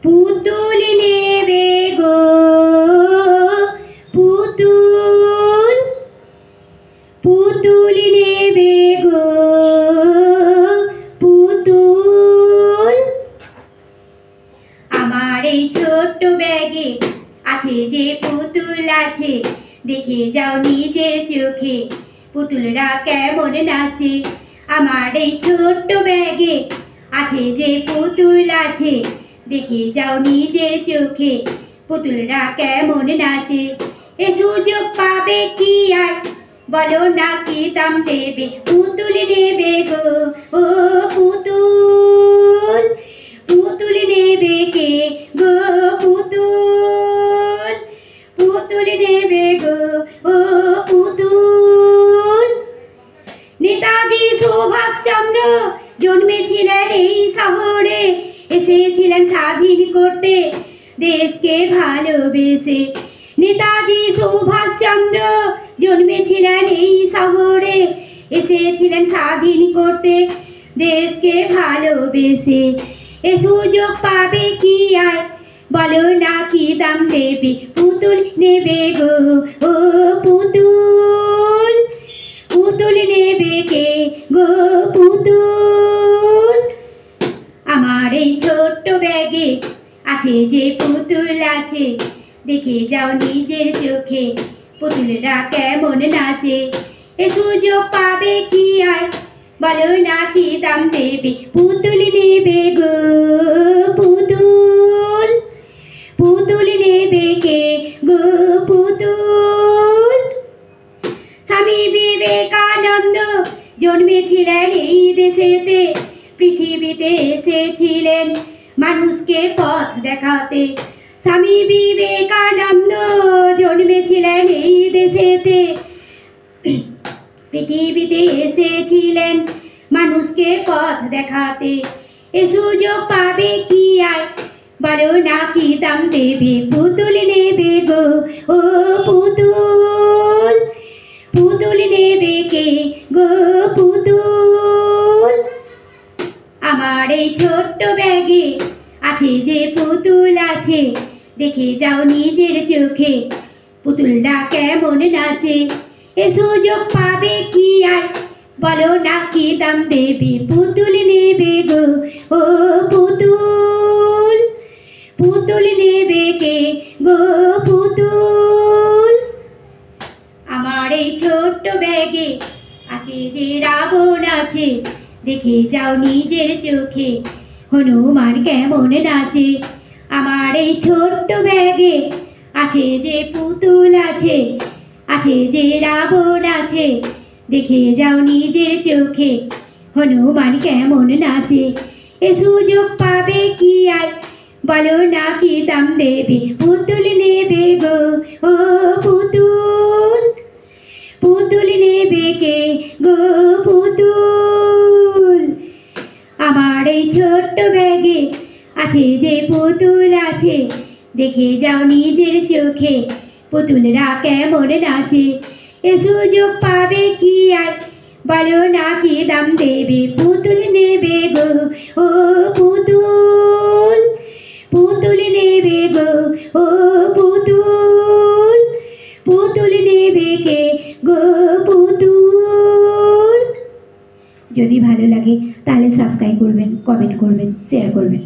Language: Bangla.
পুতুল নেবে গো পুতুল, পুতুল নেবে গো পুতুল। আমার এই ছোট্ট ব্যাগে আছে যে পুতুল আছে, দেখে যাও নিজের চোখে পুতুলরা কেমন নাচে। আমার এই ছোট্ট ব্যাগে আছে যে পুতুল আছে, দেখে যাও নিজের চোখে পুতুলরা কেমন নাচে। এ সুযোগ পাবে কি আর, বলো না কি দাম দেবে, পুতুল নেবে গো ও পুতুল, পুতুল নেবে কে গো পুতুল, পুতুল নেবে গো ও পুতুল। নেতাজি সুভাষচন্দ্র জন্মেছিলেন এই শহরে, এসেছিলেন স্বাধীন করতে দেশকে ভালোবেসে। নেতাজি সুভাষচন্দ্র জন্মেছিলেন এই শহরে, এসেছিলেন স্বাধীন করতে দেশকে ভালোবেসে। এ সুযোগ পাবে কি আর, বলো না কি দাম দেবে, পুতুল নেবে গো ও পুতুল, পুতুল নেবে কে গো পুতুল। আমার এই ছোট্ট ব্যাগে আছে যে পুতুল আছে, দেখে যাও নিজের চোখে পুতুলরা কেমন নাচে। এ সুযোগ পাবে কি আর, বলো না কি দাম দেবে, পুতুল নেবে গো পুতুল, পুতুল নেবে কে গো পুতুল। স্বামী বিবেকানন্দ জন্মেছিলেন এই দেশেতে, পৃথিবীতে এসেছিলেন মানুষকে পথ দেখাতে। স্বামী বিবেকানন্দ জন্মেছিলেন এই দেশেতে, পৃথিবীতে এসেছিলেন মানুষকে পথ দেখাতে। এ সুযোগ পাবে কি আর, বলো না কি দাম দেবে, পুতুল নেবে গো ও পুতুল, পুতুল নেবে কে গো পুতুল। আমার এই ছোট্ট ব্যাগে আছে যে পুতুল আছে, দেখে যাও নিজের চোখে পুতুলরা কেমন নাচে। এ সুযোগ পাবে কি আর, বলো না কি দাম দেবে, পুতুল নেবে গো ও পুতুল, পুতুল নেবে কে গো পুতুল। আমার এই ছোট্ট ব্যাগে আছে যে রাবণ আছে, দেখে যাও নিজের চোখে হনুমান কেমন নাচে। আমার এই ছোট্ট ব্যাগে আছে যে পুতুল আছে, আছে যে রাবণ আছে, দেখে যাও নিজের চোখে হনুমান কেমন নাচে। এ সুযোগ পাবে কি আর, বলো না কি দাম দেবে, পুতুল নেবে গো ও পুতুল, পুতুল নেবে কে গো পুতুল। আমার এই ছোট্ট ব্যাগে আছে যে পুতুল আছে, দেখে যাও নিজের চোখে পুতুলরা কেমন নাচে। এ সুযোগ পাবে কি আর, বলো না কি দাম দেবে, পুতুল নেবে গো ও পুতুল, পুতুল নেবে গো ও পুতুল, পুতুল নেবে কে গো পুতুল। যদি ভালো লাগে তাহলে সাবস্ক্রাইব করবেন, কমেন্ট করবেন, শেয়ার করবেন।